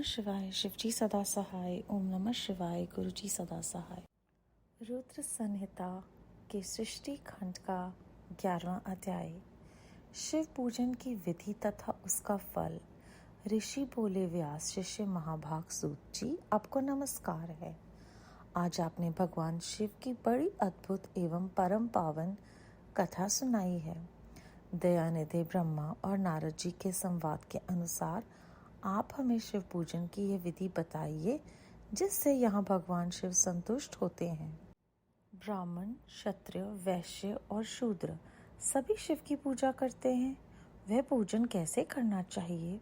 शिवाय, शिवजी सदा सहाय। ओम नमः शिवाय, गुरुजी सदा सहाय। रुद्र संहिता के सृष्टि खंड का 11वां अध्याय। शिव पूजन की विधि तथा उसका फल। ऋषि बोले, व्यास शिष्य महाभाग सूत जी, आपको नमस्कार है। आज आपने भगवान शिव की बड़ी अद्भुत एवं परम पावन कथा सुनाई है। दयानिधि ब्रह्मा और नारद जी के संवाद के अनुसार आप हमें शिव पूजन की यह विधि बताइए, जिससे यहाँ भगवान शिव संतुष्ट होते हैं। ब्राह्मण, क्षत्रिय, वैश्य और शूद्र सभी शिव की पूजा करते हैं। वह पूजन कैसे करना चाहिए?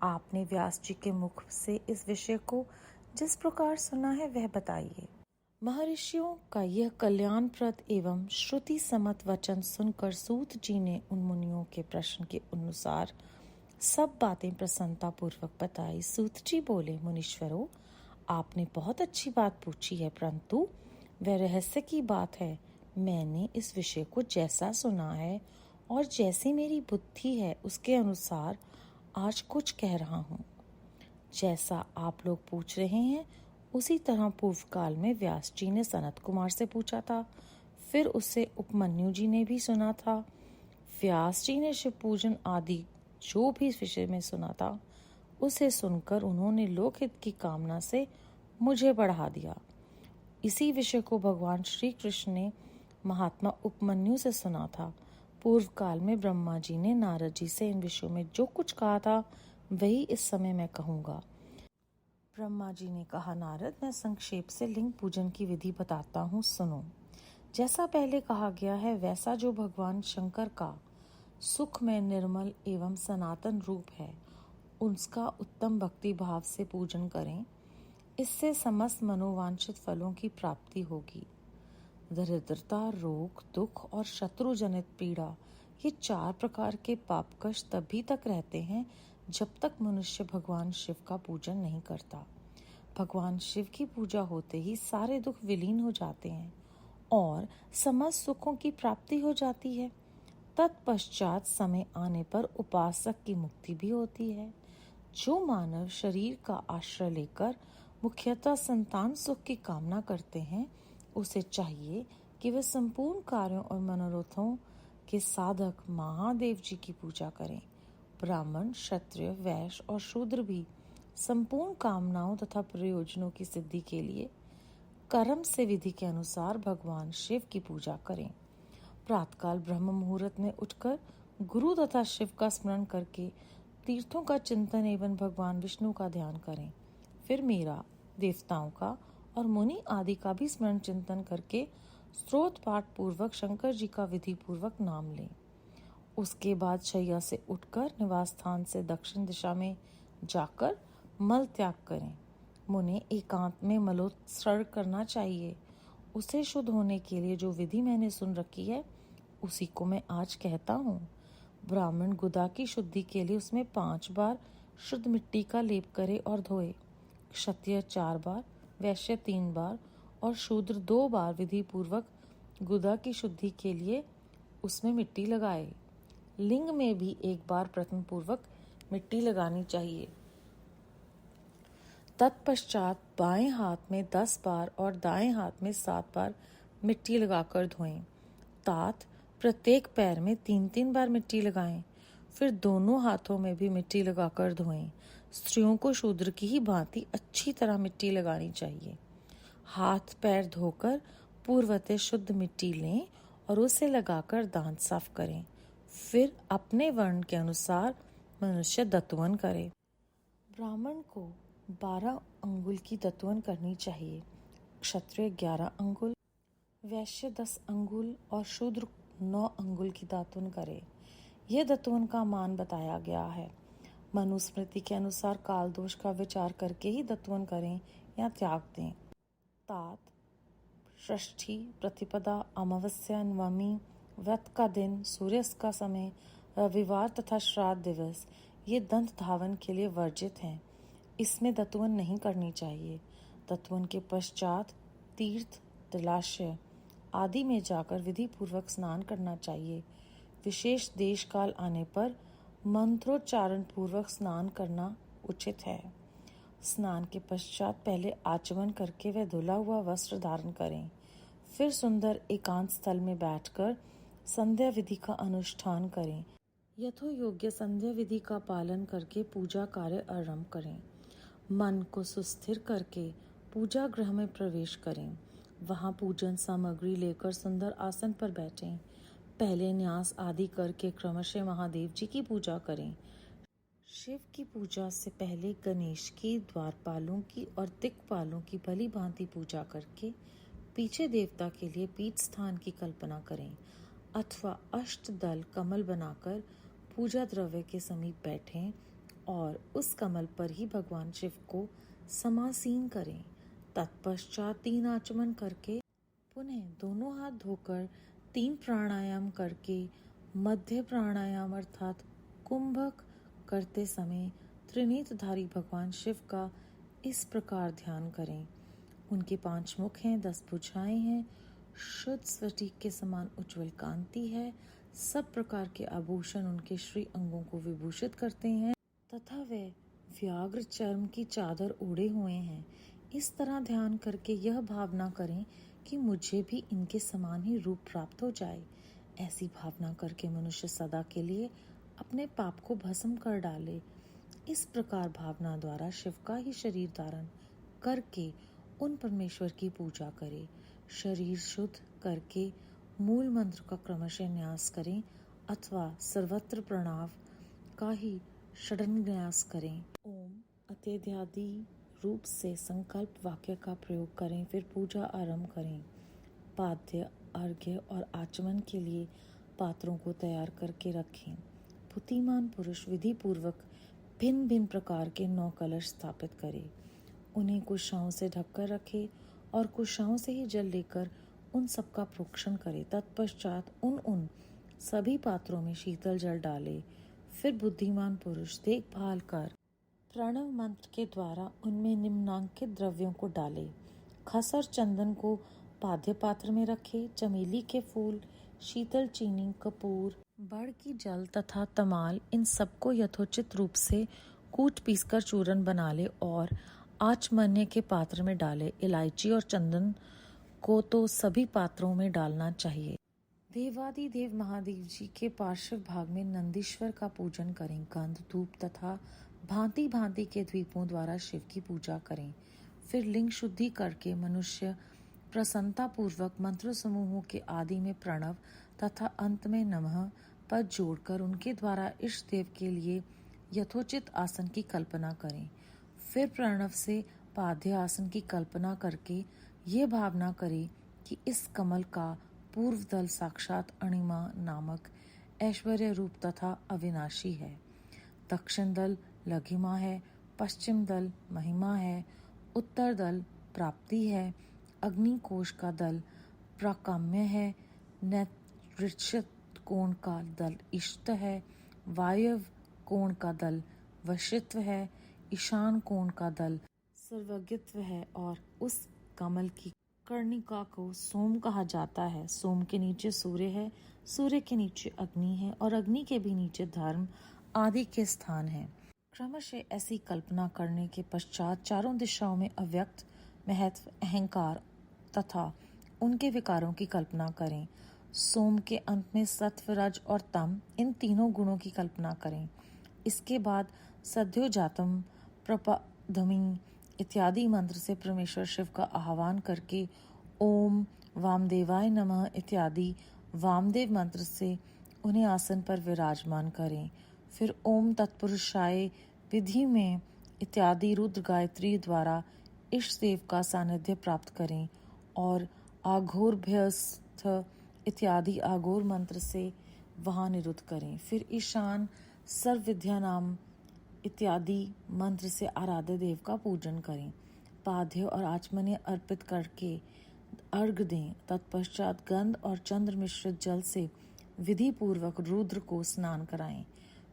आपने व्यास जी के मुख से इस विषय को जिस प्रकार सुना है वह बताइए। महर्षियों का यह कल्याणप्रद एवं श्रुति सम्मत वचन सुनकर सूत जी ने उन मुनियों के प्रश्न के अनुसार सब बातें प्रसन्नता पूर्वक बताई। सूत जी बोले, मुनीश्वरों, आपने बहुत अच्छी बात पूछी है, परंतु वह रहस्य की बात है। मैंने इस विषय को जैसा सुना है और जैसी मेरी बुद्धि है उसके अनुसार आज कुछ कह रहा हूँ। जैसा आप लोग पूछ रहे हैं उसी तरह पूर्व काल में व्यास जी ने सनत कुमार से पूछा था, फिर उससे उपमन्यु जी ने भी सुना था। व्यास जी ने शिव पूजन आदि जो भी इस विषय में सुना था उसे सुनकर उन्होंने लोकहित की कामना से मुझे बढ़ा दिया। इसी विषय को भगवान श्री कृष्ण ने महात्मा उपमन्यु से सुना था। पूर्व काल में ब्रह्मा जी ने नारद जी से इन विषयों में जो कुछ कहा था वही इस समय मैं कहूँगा। ब्रह्मा जी ने कहा, नारद, मैं संक्षेप से लिंग पूजन की विधि बताता हूँ, सुनो। जैसा पहले कहा गया है वैसा जो भगवान शंकर का सुख में निर्मल एवं सनातन रूप है उसका उत्तम भक्ति भाव से पूजन करें। इससे समस्त मनोवांछित फलों की प्राप्ति होगी। दरिद्रता, रोग, दुख और शत्रु जनित पीड़ा, ये 4 प्रकार के पाप कष्ट तभी तक रहते हैं जब तक मनुष्य भगवान शिव का पूजन नहीं करता। भगवान शिव की पूजा होते ही सारे दुख विलीन हो जाते हैं और समस्त सुखों की प्राप्ति हो जाती है। तत्पश्चात समय आने पर उपासक की मुक्ति भी होती है। जो मानव शरीर का आश्रय लेकर मुख्यतः संतान सुख की कामना करते हैं उसे चाहिए कि वे संपूर्ण कार्यों और मनोरथों के साधक महादेव जी की पूजा करें। ब्राह्मण, क्षत्रिय, वैश्य और शूद्र भी संपूर्ण कामनाओं तथा प्रयोजनों की सिद्धि के लिए कर्म से विधि के अनुसार भगवान शिव की पूजा करें। प्रातःकाल ब्रह्म मुहूर्त में उठकर गुरु तथा शिव का स्मरण करके तीर्थों का चिंतन एवं भगवान विष्णु का ध्यान करें। फिर मेरा, देवताओं का और मुनि आदि का भी स्मरण चिंतन करके स्तोत्र पाठ पूर्वक शंकर जी का विधि पूर्वक नाम लें। उसके बाद शैया से उठकर निवास स्थान से दक्षिण दिशा में जाकर मल त्याग करें। मुने एकांत में मलोत्सर्ग करना चाहिए। उसे शुद्ध होने के लिए जो विधि मैंने सुन रखी है उसी को मैं आज कहता हूँ। ब्राह्मण गुदा की शुद्धि के लिए उसमें 5 बार शुद्ध मिट्टी का लेप करे और धोए। क्षत्रिय 4 बार, वैश्य 3 बार और शूद्र 2 बार विधि पूर्वक गुदा की शुद्धि के लिए उसमें मिट्टी लगाए। लिंग में भी 1 बार प्रथम पूर्वक मिट्टी लगानी चाहिए। तत्पश्चात बाएं हाथ में 10 बार और दाएं हाथ में 7 बार मिट्टी लगाकर धोएं। तात प्रत्येक पैर में 3-3 बार मिट्टी लगाएं। फिर दोनों हाथों में भी मिट्टी लगाकर धोएं। स्त्रियों को शूद्र की ही भांति अच्छी तरह मिट्टी लगानी चाहिए। हाथ पैर धोकर पूर्वतः शुद्ध मिट्टी लें और उसे लगाकर दांत साफ करें। फिर अपने वर्ण के अनुसार मनुष्य दत्तवन करे। ब्राह्मण को 12 अंगुल की दत्तवन करनी चाहिए, क्षत्रिय 11 अंगुल, वैश्य 10 अंगुल और शूद्र 9 अंगुल की दातुन करे। यह दत्तवन का मान बताया गया है। मनुस्मृति के अनुसार काल दोष का विचार करके ही दत्तवन करें या त्याग दें। तात, षष्ठी, प्रतिपदा, अमावस्या, नवमी, व्रत का दिन, सूर्यास्त का समय, रविवार तथा श्राद्ध दिवस ये दंत धावन के लिए वर्जित हैं। इसमें दत्तवन नहीं करनी चाहिए। दत्तवन के पश्चात तीर्थ, तिलाशय आदि में जाकर विधि पूर्वक स्नान करना चाहिए। विशेष देश काल आने पर मंत्रोच्चारण पूर्वक स्नान करना उचित है। स्नान के पश्चात पहले आचमन करके वह धुला हुआ वस्त्र धारण करें। फिर सुंदर एकांत स्थल में बैठकर संध्या विधि का अनुष्ठान करें। यथो योग्य संध्या विधि का पालन करके पूजा कार्य आरंभ करें। मन को सुस्थिर करके पूजा गृह में प्रवेश करें। वहां पूजन सामग्री लेकर सुंदर आसन पर बैठें। पहले न्यास आदि करके क्रमशः महादेव जी की पूजा करें। शिव की पूजा से पहले गणेश की, द्वारपालों की और दिक्पालों की भली भांति पूजा करके पीछे देवता के लिए पीठ स्थान की कल्पना करें अथवा अष्टदल कमल बनाकर पूजा द्रव्य के समीप बैठें और उस कमल पर ही भगवान शिव को समासीन करें। तत्पश्चात 3 आचमन करके पुनः दोनों हाथ धोकर 3 प्राणायाम करके मध्य प्राणायाम अर्थात कुंभक करते समय त्रिनेत्रधारी भगवान शिव का इस प्रकार ध्यान करें। उनके 5 मुख हैं, 10 भुजाएं हैं, शुद्ध स्फटिक के समान उज्ज्वल कांति है। सब प्रकार के आभूषण उनके श्री अंगों को विभूषित करते हैं तथा वे व्याघ्र चर्म की चादर ओढ़े हुए हैं। इस तरह ध्यान करके यह भावना करें कि मुझे भी इनके समान ही रूप प्राप्त हो जाए। ऐसी भावना करके मनुष्य सदा के लिए अपने पाप को भस्म कर डाले। इस प्रकार भावना द्वारा शिव का ही शरीर धारण करके उन परमेश्वर की पूजा करे। शरीर शुद्ध करके मूल मंत्र का क्रमशः न्यास करें अथवा सर्वत्र प्रणव का ही षडन्यास करें। ओम अत्यध्यादि रूप से संकल्प वाक्य का प्रयोग करें। फिर पूजा आरंभ करें। पाद्य, अर्घ्य और आचमन के लिए पात्रों को तैयार करके रखें। बुद्धिमान पुरुष विधि पूर्वक भिन्न भिन्न प्रकार के 9 कलश स्थापित करे। उन्हें कुशाओं से ढककर रखे और कुशाओं से ही जल लेकर उन सबका प्रोक्षण करे। तत्पश्चात उन सभी पात्रों में शीतल जल डाले। फिर बुद्धिमान पुरुष देखभाल कर प्रणव मंत्र के द्वारा उनमें निम्नांकित द्रव्यों को डाले। खस और चंदन को पाद्य पात्र में रखे। चमेली के फूल, शीतल चीनी, कपूर, बड़ की जल तथा तमाल, इन सबको यथोचित रूप से कूट पीसकर चूरन बना ले और आचमन्य के पात्र में डाले। इलायची और चंदन को तो सभी पात्रों में डालना चाहिए। देवादि देव महादेव जी के पार्श्व भाग में नंदीश्वर का पूजन करें। गंध, धूप तथा भांति भांति के द्वीपों द्वारा शिव की पूजा करें। फिर लिंग शुद्धि करके मनुष्य प्रसन्नता पूर्वक मंत्र समूहों के आदि में प्रणव तथा अंत में नमः पद जोड़कर उनके द्वारा इष्ट देव के लिए यथोचित आसन की कल्पना करें। फिर प्रणव से पाद्य आसन की कल्पना करके ये भावना करें कि इस कमल का पूर्व दल साक्षात अणिमा नामक ऐश्वर्य रूप तथा अविनाशी है। दक्षिण दल लघिमा है, पश्चिम दल महिमा है, उत्तर दल प्राप्ति है, अग्निकोश का दल प्राकाम्य है, नैऋत्य कोण का दल इष्ट है, वायव्य कोण का दल वशित्व है, ईशान कोण का दल सर्वज्ञत्व है और उस कमल की कर्णिका को सोम कहा जाता है। सोम के नीचे सूर्य है, सूर्य के नीचे अग्नि है और अग्नि के भी नीचे धर्म आदि के स्थान है। क्रमशः ऐसी कल्पना करने के पश्चात चारों दिशाओं में अव्यक्त महत्व, अहंकार तथा उनके विकारों की कल्पना करें। सोम के अंत में सत्व, रज और तम, इन तीनों गुणों की कल्पना करें। इसके बाद सद्योजातम, प्रपधमी इत्यादि मंत्र से परमेश्वर शिव का आह्वान करके ओम वामदेवाय नमः इत्यादि वामदेव मंत्र से उन्हें आसन पर विराजमान करें। फिर ओम तत्पुरुषाय विधि में इत्यादि रुद्र गायत्री द्वारा इष्ट देव का सानिध्य प्राप्त करें और आघोरभ्यस्थ इत्यादि आघोर मंत्र से वहां निरुद्ध करें। फिर ईशान सर्वविद्या नाम इत्यादि मंत्र से आराध्य देव का पूजन करें। पाद्य और आचमन्य अर्पित करके अर्घ दें। तत्पश्चात गंध और चंद्र मिश्रित जल से विधि पूर्वक रुद्र को स्नान कराएं।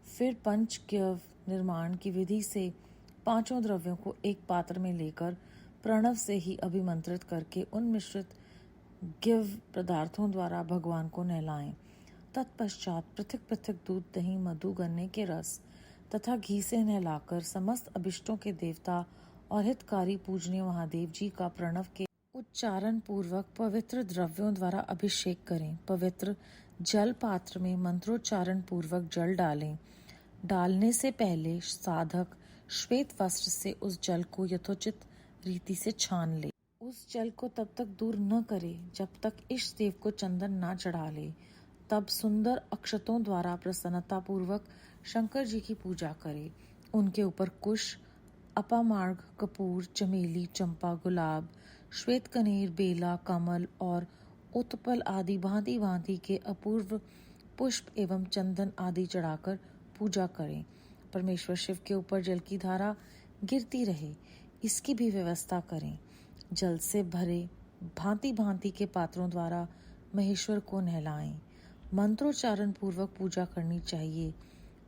फिर पंचगव्य निर्माण की विधि से 5 द्रव्यों को एक पात्र में लेकर प्रणव से ही अभिमंत्रित करके उन मिश्रित गव्य पदार्थों द्वारा भगवान को नहलाएं। तत्पश्चात पृथक पृथक दूध, दही, मधु, गन्ने के रस तथा घी से नहलाकर समस्त अभिष्टों के देवता और हितकारी पूजनीय महादेव जी का प्रणव के उच्चारण पूर्वक पवित्र द्रव्यों द्वारा अभिषेक करें। पवित्र जल पात्र में मंत्रोच्चारण पूर्वक जल डालें। डालने से पहले साधक श्वेत वस्त्र से उस जल को यथोचित रीति से छान ले। उस जल को तब तक दूर न करे जब तक इष्ट देव को चंदन न चढ़ा ले। तब सुंदर अक्षतों द्वारा प्रसन्नता पूर्वक शंकर जी की पूजा करे। उनके ऊपर कुश, अपामार्ग, कपूर, चमेली, चंपा, गुलाब, श्वेत कनेर, बेला, कमल और उत्पल आदि भांति भांति के अपूर्व पुष्प एवं चंदन आदि चढ़ाकर पूजा करें। परमेश्वर शिव के ऊपर जल की धारा गिरती रहे, इसकी भी व्यवस्था करें। जल से भरे भांति भांति के पात्रों द्वारा महेश्वर को नहलाएं। मंत्रोच्चारण पूर्वक पूजा करनी चाहिए,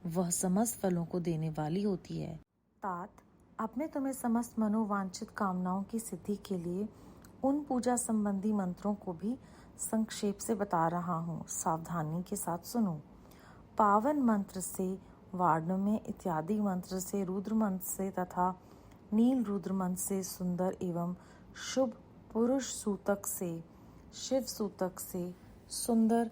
वह समस्त फलों को देने वाली होती है। तात, अब मैं तुम्हें समस्त मनोवांछित कामनाओं की सिद्धि के लिए उन पूजा संबंधी मंत्रों को भी संक्षेप से बता रहा हूँ, सावधानी के साथ सुनो। पावन मंत्र से, वार्णम्य इत्यादि मंत्र से, रुद्र मंत्र से तथा नील रुद्र मंत्र से, सुंदर एवं शुभ पुरुष सूतक से, शिव सूतक से, सुंदर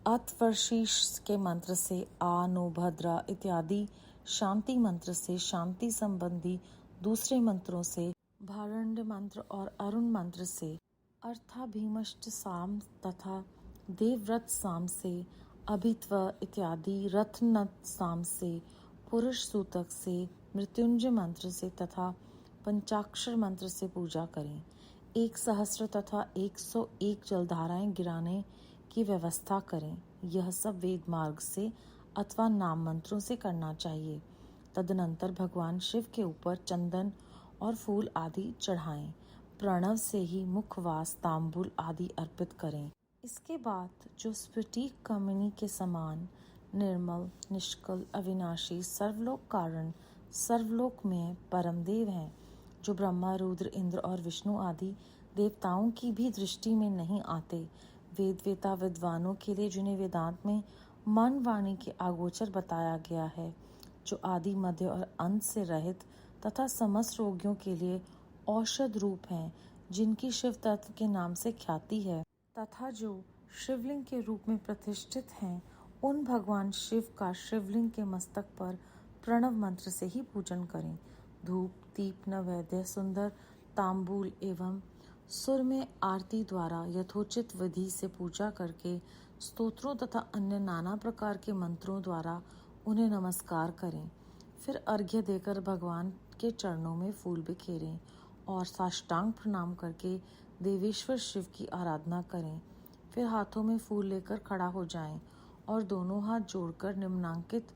अथर्वशीष के मंत्र से, आ नो भद्रा इत्यादि शांति मंत्र से, शांति संबंधी दूसरे मंत्रों से, भारण्य मंत्र और अरुण मंत्र से, अर्थाभीमष्ट साम तथा देवव्रत साम से, अभित्व इत्यादि रत्नत साम से, पुरुष सूतक से, मृत्युंजय मंत्र से तथा पंचाक्षर मंत्र से पूजा करें। 1 सहस्त्र तथा 101 जलधाराएं गिराने की व्यवस्था करें। यह सब वेद मार्ग से अथवा नाम मंत्रों से करना चाहिए। तदनंतर भगवान शिव के ऊपर चंदन और फूल आदि चढ़ाएं। प्रणव से ही मुखवास, तांबूल आदि अर्पित करें। इसके बाद जो स्फटिक कमनी के समान निर्मल, निष्कल, अविनाशी, सर्वलोक कारण, सर्वलोक में परम देव हैं, जो ब्रह्मा, रुद्र, इंद्र और विष्णु आदि देवताओं की भी दृष्टि में नहीं आते, वेद वेता विद्वानों के लिए जिन्हें वेदांत में मन वाणी के अगोचर बताया गया है, जो आदि मध्य और अंत से रहित तथा समस्त रोगियों के लिए औषध रूप हैं, जिनकी शिव तत्व के नाम से ख्याति है, तथा जो शिवलिंग के रूप में प्रतिष्ठित हैं, उन भगवान शिव का शिवलिंग के मस्तक पर प्रणव मंत्र से ही पूजन करें। धूप, दीप, नैवेद्य, सुंदर तांबूल एवं सुर में आरती द्वारा यथोचित विधि से पूजा करके स्तोत्रों तथा अन्य नाना प्रकार के मंत्रों द्वारा उन्हें नमस्कार करें। फिर अर्घ्य देकर भगवान के चरणों में फूल बिखेरें और साष्टांग प्रणाम करके देवेश्वर शिव की आराधना करें। फिर हाथों में फूल लेकर खड़ा हो जाएं और दोनों हाथ जोड़कर निम्नांकित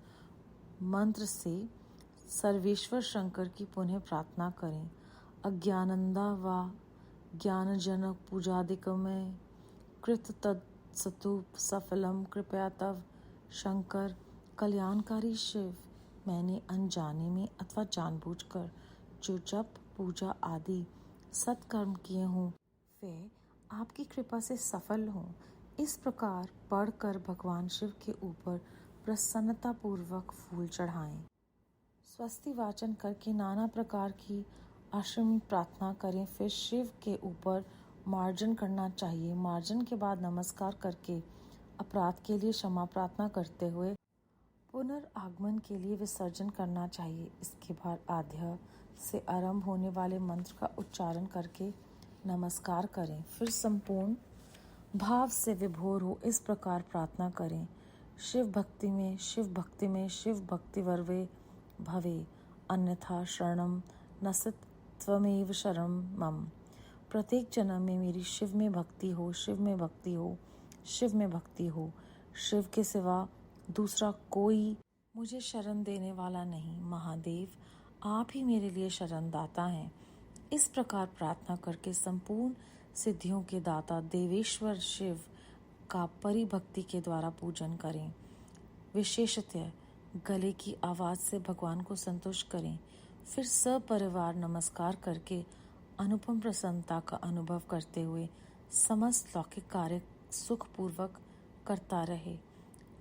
मंत्र से सर्वेश्वर शंकर की पुनः प्रार्थना करें। अज्ञानंदा व ज्ञानजनक पूजादिकमय कृत तत्सतु सफलम कृपया तव शंकर कल्याणकारी शिव, मैंने अनजाने में अथवा जानबूझकर जो जप, पूजा आदि सत्कर्म किए हों, वे आपकी कृपा से सफल हों। इस प्रकार पढ़कर भगवान शिव के ऊपर प्रसन्नता पूर्वक फूल चढ़ाएं। स्वस्ति वाचन करके नाना प्रकार की आश्रमिक प्रार्थना करें। फिर शिव के ऊपर मार्जन करना चाहिए। मार्जन के बाद नमस्कार करके अपराध के लिए क्षमा प्रार्थना करते हुए पुनर्आगमन के लिए विसर्जन करना चाहिए। इसके बाद आद्य से आरंभ होने वाले मंत्र का उच्चारण करके नमस्कार करें। फिर संपूर्ण भाव से विभोर हो इस प्रकार प्रार्थना करें। शिव भक्ति में, शिव भक्ति में, शिव भक्ति वर्वे भवे, अन्यथा शरणम नसित त्वमेव शरणं मम। प्रत्येक जन्म में मेरी शिव में भक्ति हो, शिव में भक्ति हो, शिव में भक्ति हो। शिव के सिवा दूसरा कोई मुझे शरण देने वाला नहीं। महादेव, आप ही मेरे लिए शरण दाता हैं। इस प्रकार प्रार्थना करके संपूर्ण सिद्धियों के दाता देवेश्वर शिव का परिभक्ति के द्वारा पूजन करें। विशेषतः गले की आवाज से भगवान को संतुष्ट करें। फिर सपरिवार नमस्कार करके अनुपम प्रसन्नता का अनुभव करते हुए समस्त लौकिक कार्य सुखपूर्वक करता रहे।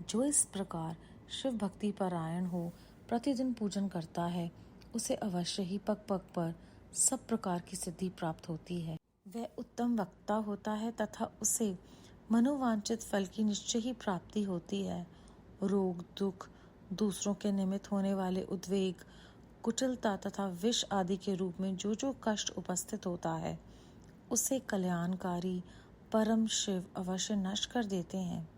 जो इस प्रकार शिव भक्ति परायण हो प्रतिदिन पूजन करता है, उसे अवश्य ही पग पग पर सब प्रकार की सिद्धि प्राप्त होती है। वह उत्तम वक्ता होता है तथा उसे मनोवांछित फल की निश्चय ही प्राप्ति होती है। रोग, दुख, दूसरों के निमित्त होने वाले उद्वेग, कुटिलता तथा विष आदि के रूप में जो जो कष्ट उपस्थित होता है, उसे कल्याणकारी परम शिव अवश्य नष्ट कर देते हैं।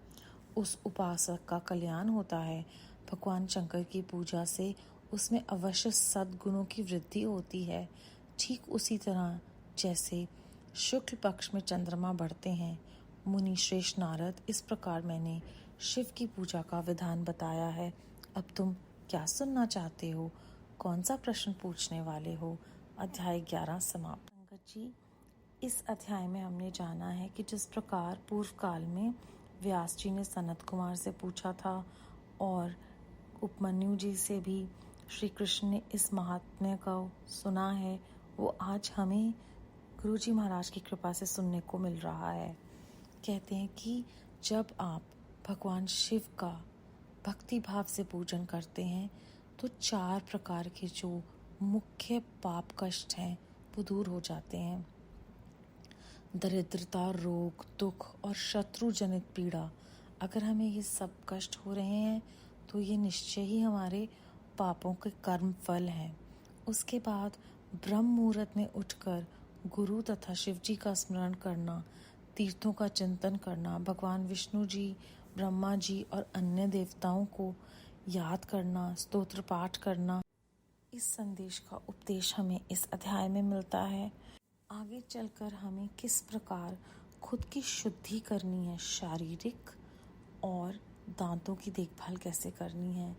उस उपासक का कल्याण होता है। भगवान शंकर की पूजा से उसमें अवश्य सद्गुणों की वृद्धि होती है। ठीक उसी तरह जैसे शुक्ल पक्ष में चंद्रमा बढ़ते हैं। मुनि श्रेष्ठ नारद, इस प्रकार मैंने शिव की पूजा का विधान बताया है। अब तुम क्या सुनना चाहते हो? कौन सा प्रश्न पूछने वाले हो? अध्याय 11 समाप्त। संगत जी, इस अध्याय में हमने जाना है कि जिस प्रकार पूर्व काल में व्यास जी ने सनत कुमार से पूछा था और उपमन्यु जी से भी श्री कृष्ण ने इस महात्म्य को सुना है, वो आज हमें गुरु जी महाराज की कृपा से सुनने को मिल रहा है। कहते हैं कि जब आप भगवान शिव का भक्ति भाव से पूजन करते हैं तो 4 प्रकार के जो मुख्य पाप कष्ट हैं वो दूर हो जाते हैं। दरिद्रता, रोग, दुख और शत्रु जनित पीड़ा, अगर हमें ये सब कष्ट हो रहे हैं तो ये निश्चय ही हमारे पापों के कर्म फल हैं। उसके बाद ब्रह्म मुहूर्त में उठकर गुरु तथा शिव जी का स्मरण करना, तीर्थों का चिंतन करना, भगवान विष्णु जी, ब्रह्मा जी और अन्य देवताओं को याद करना, स्तोत्र पाठ करना, इस संदेश का उपदेश हमें इस अध्याय में मिलता है। आगे चलकर हमें किस प्रकार खुद की शुद्धि करनी है, शारीरिक और दांतों की देखभाल कैसे करनी है,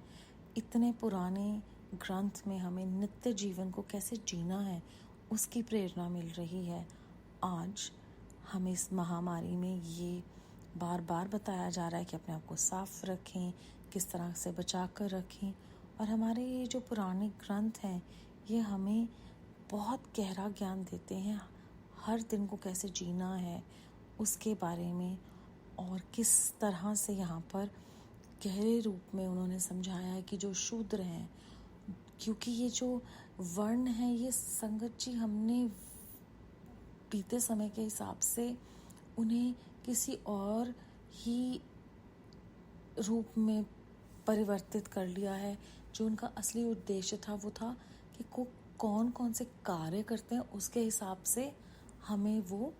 इतने पुराने ग्रंथ में हमें नित्य जीवन को कैसे जीना है उसकी प्रेरणा मिल रही है। आज हमें इस महामारी में ये बार बार बताया जा रहा है कि अपने आप को साफ रखें, किस तरह से बचा कर रखें। और हमारे ये जो पुराने ग्रंथ हैं ये हमें बहुत गहरा ज्ञान देते हैं, हर दिन को कैसे जीना है उसके बारे में, और किस तरह से यहाँ पर गहरे रूप में उन्होंने समझाया है कि जो शूद्र हैं, क्योंकि ये जो वर्ण है ये संगत जी हमने बीते समय के हिसाब से उन्हें किसी और ही रूप में परिवर्तित कर लिया है। जो उनका असली उद्देश्य था वो था कि कौन कौन से कार्य करते हैं उसके हिसाब से हमें वो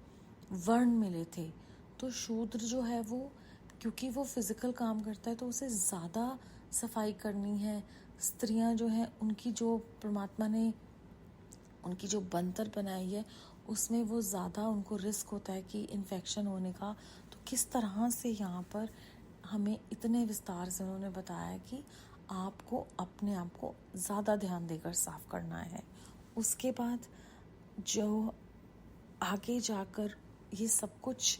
वर्ण मिले थे। तो शूद्र जो है वो, क्योंकि वो फिजिकल काम करता है तो उसे ज़्यादा सफाई करनी है। स्त्रियां जो हैं उनकी जो परमात्मा ने उनकी जो बनतर बनाई है उसमें वो ज़्यादा उनको रिस्क होता है कि इन्फेक्शन होने का। तो किस तरह से यहाँ पर हमें इतने विस्तार से उन्होंने बताया कि आपको अपने आप को ज़्यादा ध्यान देकर साफ करना है। उसके बाद जो आगे जाकर ये सब कुछ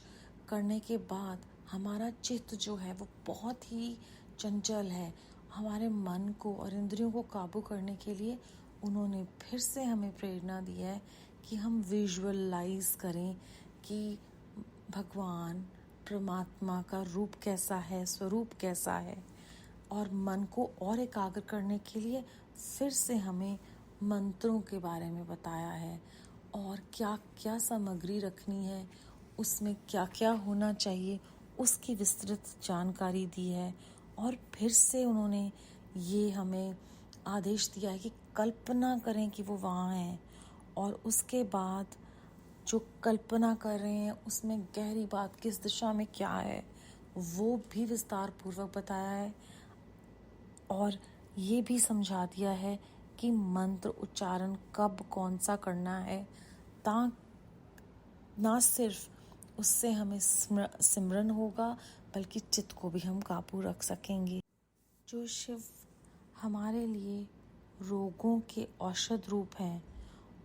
करने के बाद हमारा चित्त जो है वो बहुत ही चंचल है। हमारे मन को और इंद्रियों को काबू करने के लिए उन्होंने फिर से हमें प्रेरणा दी है कि हम विजुअलाइज करें कि भगवान परमात्मा का रूप कैसा है, स्वरूप कैसा है। और मन को और एकाग्र करने के लिए फिर से हमें मंत्रों के बारे में बताया है और क्या क्या सामग्री रखनी है, उसमें क्या क्या होना चाहिए उसकी विस्तृत जानकारी दी है। और फिर से उन्होंने ये हमें आदेश दिया है कि कल्पना करें कि वो वहाँ हैं, और उसके बाद जो कल्पना कर रहे हैं उसमें गहरी बात किस दिशा में क्या है वो भी विस्तार पूर्वक बताया है। और ये भी समझा दिया है कि मंत्र उच्चारण कब कौन सा करना है, ना सिर्फ उससे हमें सिमरन होगा बल्कि चित्त को भी हम काबू रख सकेंगे। जो शिव हमारे लिए रोगों के औषध रूप हैं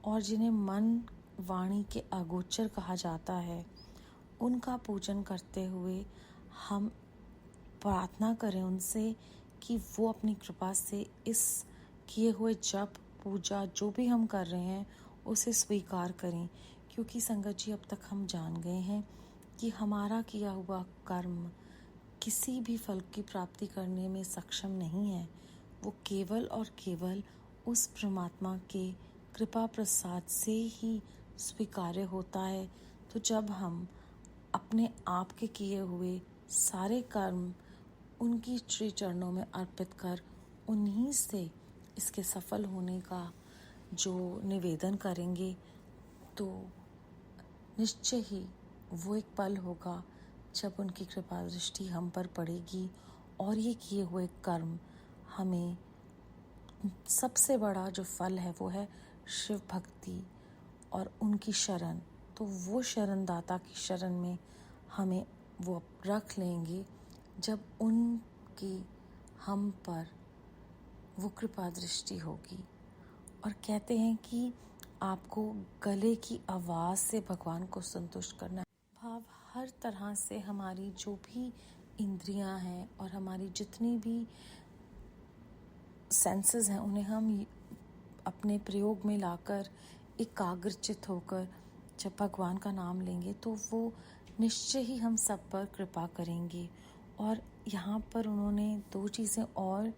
और जिन्हें मन वाणी के अगोचर कहा जाता है, उनका पूजन करते हुए हम प्रार्थना करें उनसे कि वो अपनी कृपा से इस किए हुए जप पूजा जो भी हम कर रहे हैं उसे स्वीकार करें। क्योंकि संगत जी अब तक हम जान गए हैं कि हमारा किया हुआ कर्म किसी भी फल की प्राप्ति करने में सक्षम नहीं है। वो केवल और केवल उस परमात्मा के कृपा प्रसाद से ही स्वीकार्य होता है। तो जब हम अपने आप के किए हुए सारे कर्म उनकी श्री चरणों में अर्पित कर उन्हीं से इसके सफल होने का जो निवेदन करेंगे, तो निश्चय ही वो एक पल होगा जब उनकी कृपा दृष्टि हम पर पड़ेगी और ये किए हुए कर्म हमें सबसे बड़ा जो फल है वो है शिव भक्ति और उनकी शरण। तो वो शरणदाता की शरण में हमें वो रख लेंगे जब उनकी हम पर वो कृपा दृष्टि होगी। और कहते हैं कि आपको गले की आवाज़ से भगवान को संतुष्ट करना है। भाव हर तरह से हमारी जो भी इंद्रियां हैं और हमारी जितनी भी सेंसेस हैं उन्हें हम अपने प्रयोग में लाकर एकाग्रचित होकर जब भगवान का नाम लेंगे तो वो निश्चय ही हम सब पर कृपा करेंगे। और यहाँ पर उन्होंने 2 चीज़ें और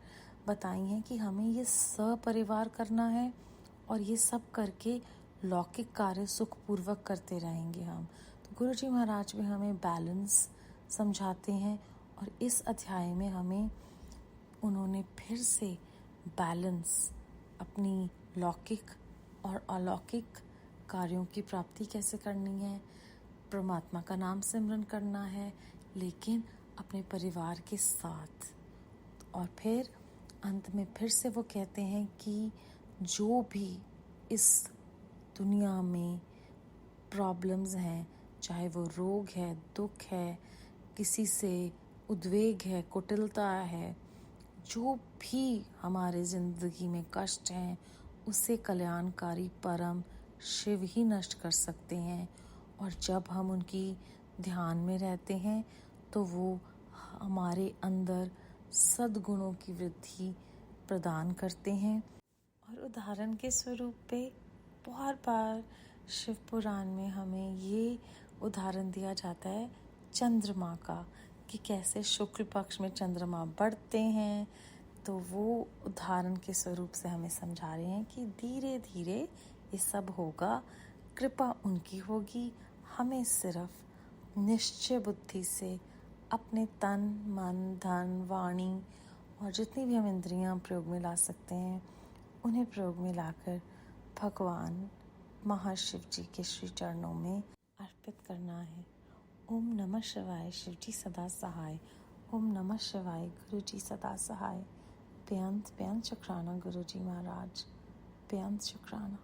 बताई हैं कि हमें ये सपरिवार करना है और ये सब करके लौकिक कार्य सुखपूर्वक करते रहेंगे हम। तो गुरुजी महाराज भी हमें बैलेंस समझाते हैं और इस अध्याय में हमें उन्होंने फिर से बैलेंस अपनी लौकिक और अलौकिक कार्यों की प्राप्ति कैसे करनी है, परमात्मा का नाम सिमरन करना है लेकिन अपने परिवार के साथ। और फिर अंत में फिर से वो कहते हैं कि जो भी इस दुनिया में प्रॉब्लम्स हैं, चाहे वो रोग है, दुख है, किसी से उद्वेग है, कुटिलता है, जो भी हमारे ज़िंदगी में कष्ट हैं उसे कल्याणकारी परम शिव ही नष्ट कर सकते हैं। और जब हम उनकी ध्यान में रहते हैं तो वो हमारे अंदर सद्गुणों की वृद्धि प्रदान करते हैं। और उदाहरण के स्वरूप पे बहुत बार शिव पुराण में हमें ये उदाहरण दिया जाता है चंद्रमा का, कि कैसे शुक्ल पक्ष में चंद्रमा बढ़ते हैं। तो वो उदाहरण के स्वरूप से हमें समझा रहे हैं कि धीरे धीरे ये सब होगा, कृपा उनकी होगी। हमें सिर्फ निश्चय बुद्धि से अपने तन मन धन वाणी और जितनी भी हम इंद्रियां प्रयोग में ला सकते हैं उन्हें प्रयोग में लाकर भगवान महाशिव जी के श्री चरणों में अर्पित करना है। ओम नमः शिवाय, शिव जी सदा सहाय। ओम नमः शिवाय, गुरु जी सदा सहाय। बेअंत शुक्राना गुरु जी महाराज, बेअंत शुक्राना।